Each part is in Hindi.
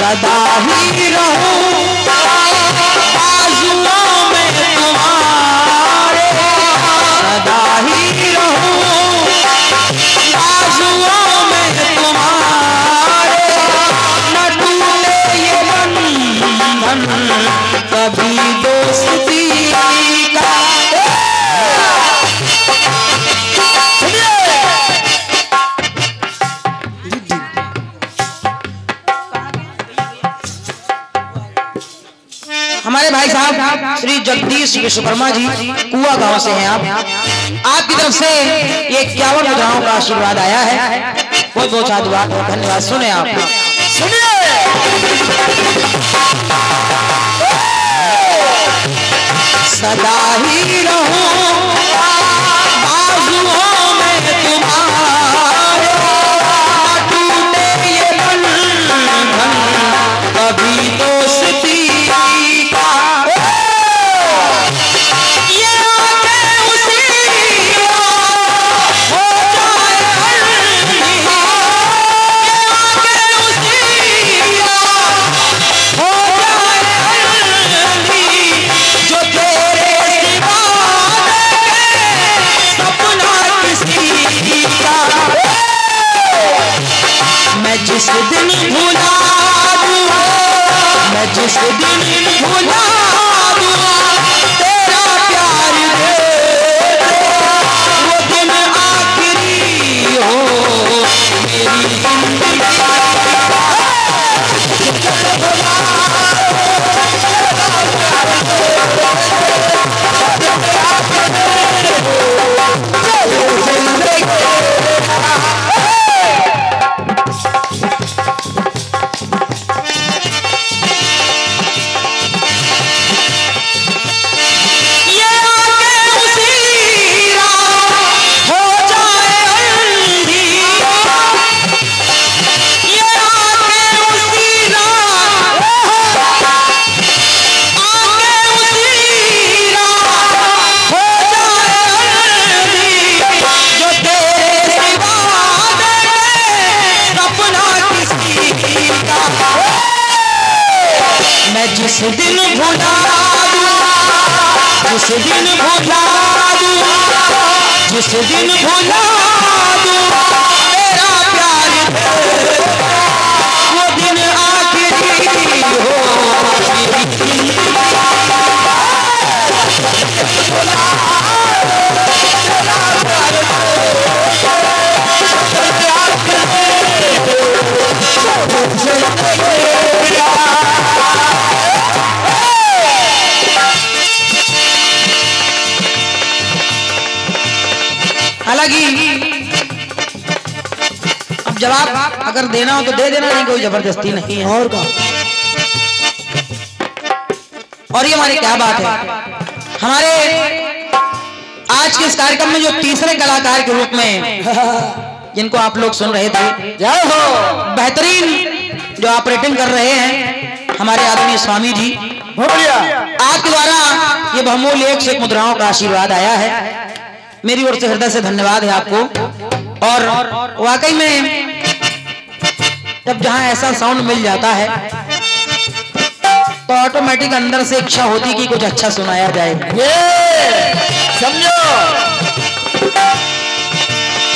सदा ही रहूं बाजुओं में तुम्हारे, सदा ही रहूं बाजुओं में तुम्हारे, न टूटे ये बंधन कभी दोस्ती का। हमारे भाई साहब श्री जगदीश विश्वकर्मा जी कुआ गांव से हैं आप, आपकी तरफ से ये 51 मुद्राओं का आशीर्वाद आया है। बहुत बहुत साधुवाद, धन्यवाद। सुने आप, सुनिए। सदा ही रहूं बाजुओं में तुम्हारे, टूटे ये बंधन कभी दोस्ती का। ये आके उसी हो जाए हल्दी, ये आके उसी हो जाए हल्दी, जो तेरे सिवा देखे सपना किसी का। मैं जिस दिन भुला दूं, मैं जिस दिन भुला दूं तेरा प्यार दे, वो दिन आखिरी हो मेरी जिंदगी। जिस दिन भुला दूं, जिस दिन भुला दूं, जिस दिन भुला दूं तेरा प्यार दे, वो दिन आखिरी हो मेरी जिंदगी। हालांकि अब जवाब अगर देना हो तो दे देना, नहीं कोई जबरदस्ती नहीं है। और ये हमारी क्या बात है, हमारे आज के इस कार्यक्रम में जो तीसरे कलाकार के रूप में जिनको आप लोग सुन रहे थे, जय हो, बेहतरीन जो ऑपरेटिंग कर रहे हैं हमारे आदरणीय स्वामी जी, आपके द्वारा ये बहुमूल्य 101 मुद्राओं का आशीर्वाद आया है। मेरी ओर से हृदय से धन्यवाद है आपको। और वाकई में जब जहां ऐसा साउंड मिल जाता है तो ऑटोमेटिक अंदर से इच्छा होती कि कुछ अच्छा सुनाया जाए। समझो,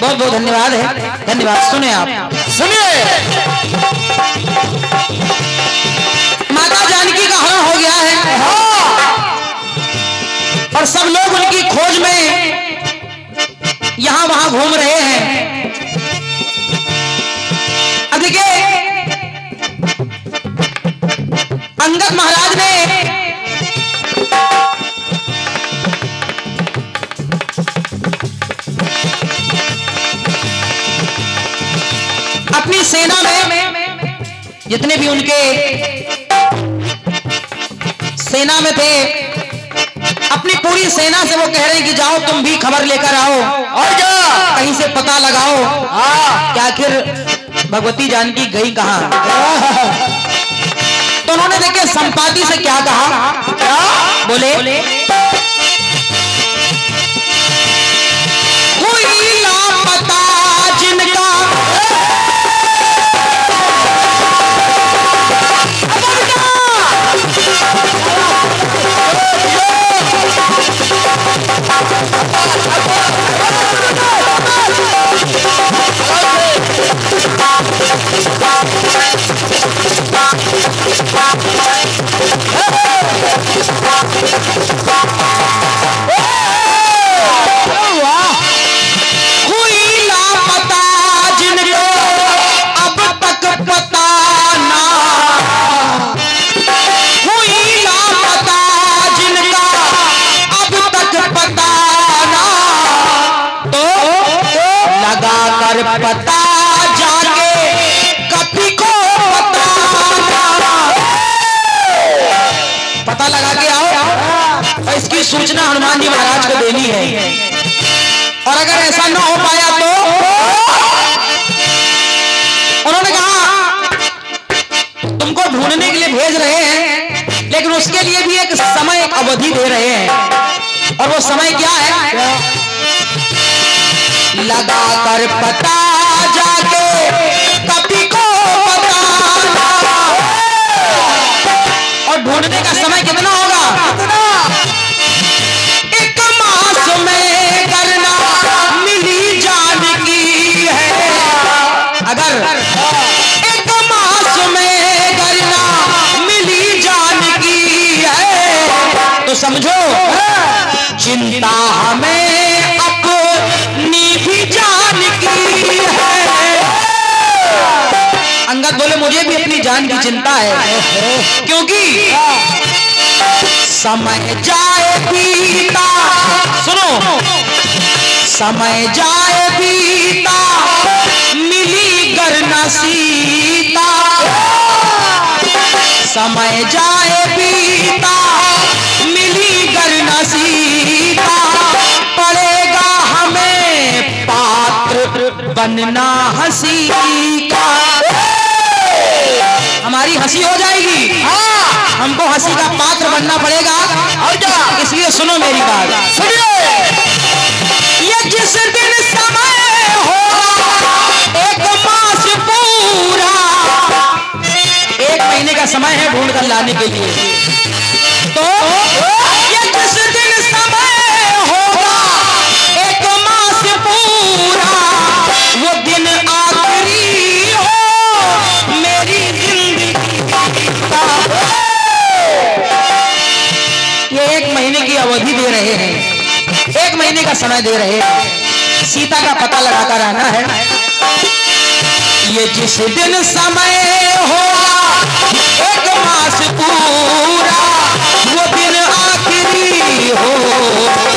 बहुत बहुत धन्यवाद है, धन्यवाद। सुने आप, सुनिए। माता जानकी का हरण हो गया है और सब लोग उनकी खोज में यहां वहां घूम रहे हैं। अब देखिए, अंगद महाराज ने अपनी सेना में जितने भी उनके सेना में थे, अपनी पूरी सेना से वो कह रहे हैं कि जाओ तुम भी खबर लेकर आओ और क्या कहीं से पता लगाओ कि आखिर भगवती जानकी गई कहां। तो उन्होंने देखे संपाति से क्या कहा, क्या बोले, कोई लापता जिनका पता जाके कभी को पता लगा के आओ और इसकी सूचना हनुमान जी महाराज को देनी है। और अगर ऐसा ना हो पाया तो उन्होंने कहा तुमको ढूंढने के लिए भेज रहे हैं, लेकिन उसके लिए भी एक समय अवधि दे रहे हैं। और वो समय क्या है? लगा कर पता जाके कभी को बताना। और ढूंढने का समय कितना होगा? एक मास में करना मिली जान की है। अगर एक मास में करना मिली जान की है तो समझो चिंता हमें अपनी भी जान की है। अंगद बोले मुझे भी अपनी जान की चिंता है, क्योंकि समय जाए बीता, सुनो, समय जाए बीता मिली गर न सीता। समय जाए बीता मिली गर न सीता। पड़ेगा हमें पात्र बनना हंसी का। हमारी हंसी हो जाएगी, हमको हंसी का पात्र बनना पड़ेगा। और क्या? इसलिए सुनो मेरी बात, सुनिए। ये जिस दिन समय होगा एक मास पूरा, एक महीने का समय है ढूंढ कर लाने के लिए। तो ये जिस दिन समय होगा एक मास पूरा, वो दिन आखिरी हो मेरी जिंदगी का। ये एक महीने की अवधि दे रहे हैं, एक महीने का समय दे रहे हैं। सीता का पता लगाकर आना है। ये जिस दिन समय होगा एक मास पूरा, वो दिन आखिरी हो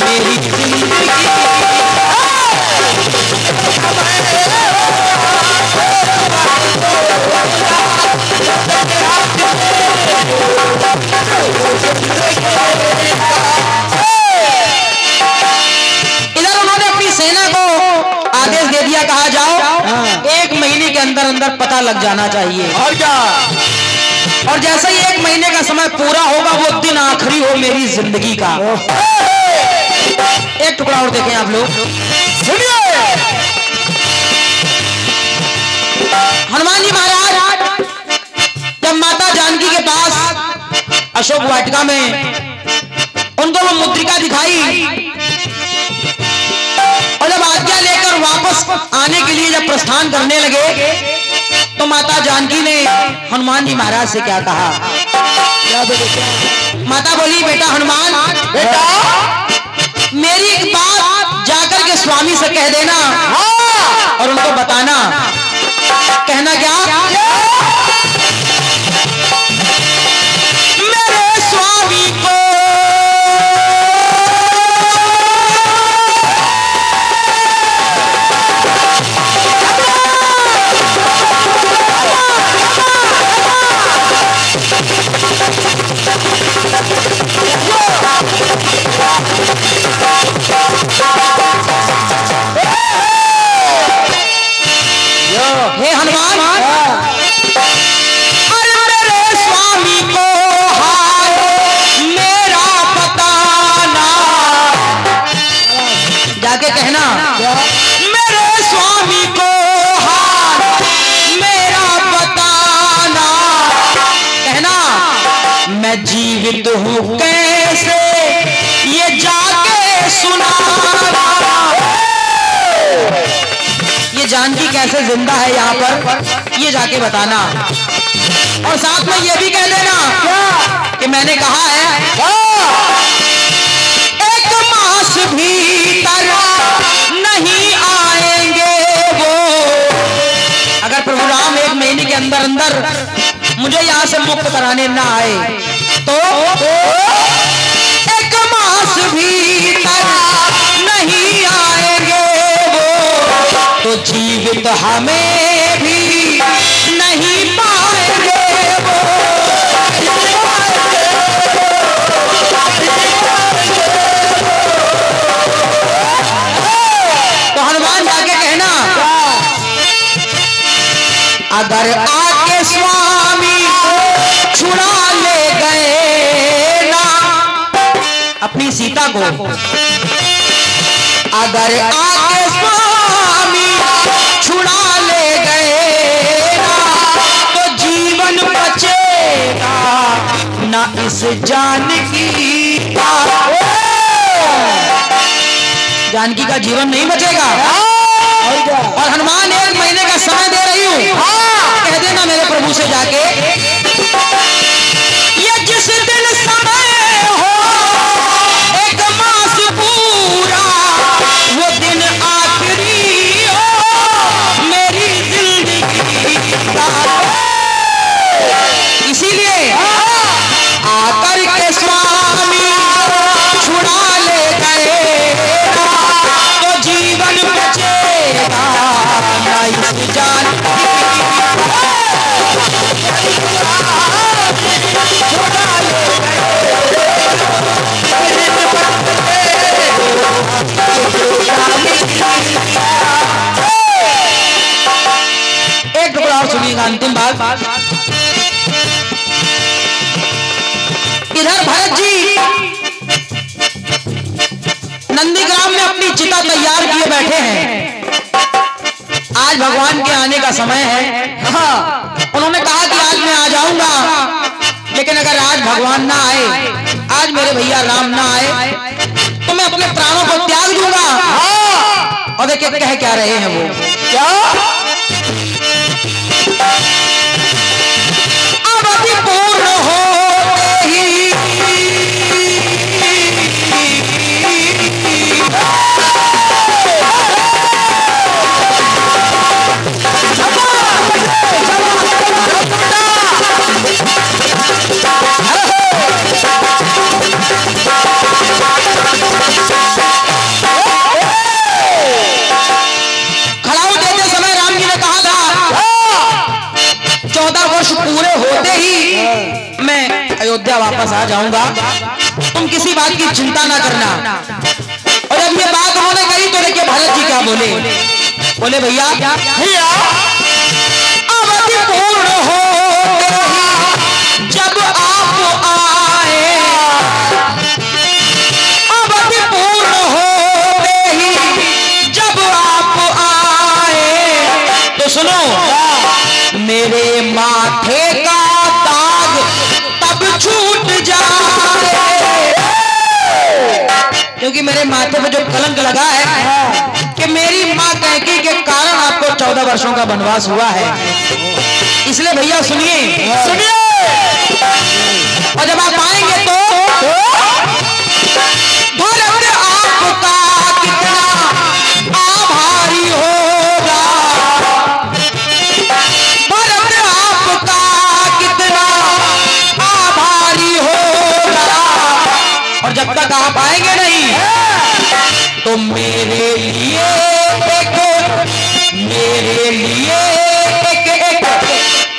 मेरी जिंदगी। इधर उन्होंने अपनी सेना को आदेश दे दिया, कहा जाओ एक महीने के अंदर अंदर पता लग जाना चाहिए। और क्या? और जैसे ही एक महीने का समय पूरा होगा वो दिन आखिरी हो मेरी जिंदगी का। एक टुकड़ा और देखें आप लोग, सुनिए। हनुमान जी महाराज जब माता जानकी के पास अशोक वाटिका में उनको वो मुद्रिका दिखाई, और जब आज्ञा लेकर वापस आने के लिए जब प्रस्थान करने लगे, तो माता जानकी ने हनुमान जी महाराज से क्या कहा? माता बोली, बेटा हनुमान, बेटा मेरी एक बात जाकर के स्वामी से कह देना और उनको बताना। कहना क्या? मेरे स्वामी को हे हनुमान, अरे मेरे स्वामी को हाय मेरा बताना। जाके कहना मेरे स्वामी को हाय मेरा बताना। कहना मैं जीवित हूँ कैसे ये जाके सुनाना। ये जानकी कैसे जिंदा है यहाँ पर ये जाके बताना, और साथ में ये भी कह देना कि मैंने कहा है एक मास भीतर नहीं आएंगे वो। अगर प्रभु राम एक महीने के अंदर अंदर मुझे यहाँ से मुक्त कराने ना आए तो एक मास भीतर नहीं आएंगे वो, तो जीवित हमें भी नहीं पाएंगे वो। तो हनुमान जाके कहना अगर आके स्वामी छुड़ा ले गए ना अपनी सीता को, अगर आके स्वामी छुड़ा ले गए ना तो जीवन बचेगा ना इस जानकी का। जानकी का जीवन नहीं बचेगा। और हनुमान एक महीने का समय दे रही हूं, कह देना मेरे प्रभु से जाके ये जिस दिन समय हो एक मास पूरा वो दिन आखिरी हो मेरी जिंदगी का। इसीलिए आकर के स्वामी छुड़ा ले गए तो जीवन बचेगा ना इस जान। एक टुकड़ा और सुनिएगा, अंतिम बात। इधर भरत जी नंदीग्राम में अपनी चिता तैयार किए बैठे हैं। आज भगवान के आने का समय है। उन्होंने कहा कि आज मैं आ जाऊंगा, लेकिन अगर आज भगवान ना आए, आज मेरे भैया राम ना आए तो मैं अपने प्राणों को त्याग दूंगा। और देखिए कह क्या रहे हैं वो, क्या अवधि पूर्ण होते ही पूरे होते ही मैं अयोध्या वापस आ जाऊंगा, तुम किसी बात की चिंता ना करना। और जब ये बात उन्होंने कही तो देखिए भरत जी क्या बोले, बोले भैया अवधि पूर्ण होते ही जब आप आए, अवधि पूर्ण होते ही जब आप आए तो सुनो मेरे माथे का दाग तब छूट जाए, क्योंकि मेरे माथे पे जो कलंक लगा है कि मेरी मां कैकेयी के कारण आपको 14 वर्षों का वनवास हुआ है। इसलिए भैया सुनिए सुनिए, और जब आप आएंगे तो भरत आपका कितना आभारी होगा, भरत आपका कितना आभारी होगा। और जब तक आप आएंगे नहीं तो मेरे लिए एक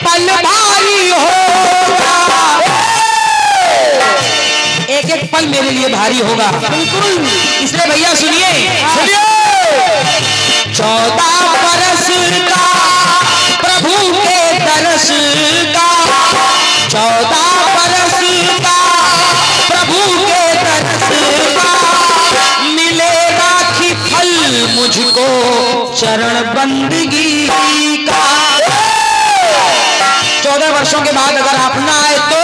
पल भारी होगा, एक एक पल मेरे लिए भारी होगा। इसलिए भैया सुनिए सुनिए, 14 बरस का प्रभु के दरस का, 14 बरस का प्रभु के दरस का मिलेगा कि फल मुझको चरण बंदगी का। 14 वर्षों के बाद अगर आप ना आए तो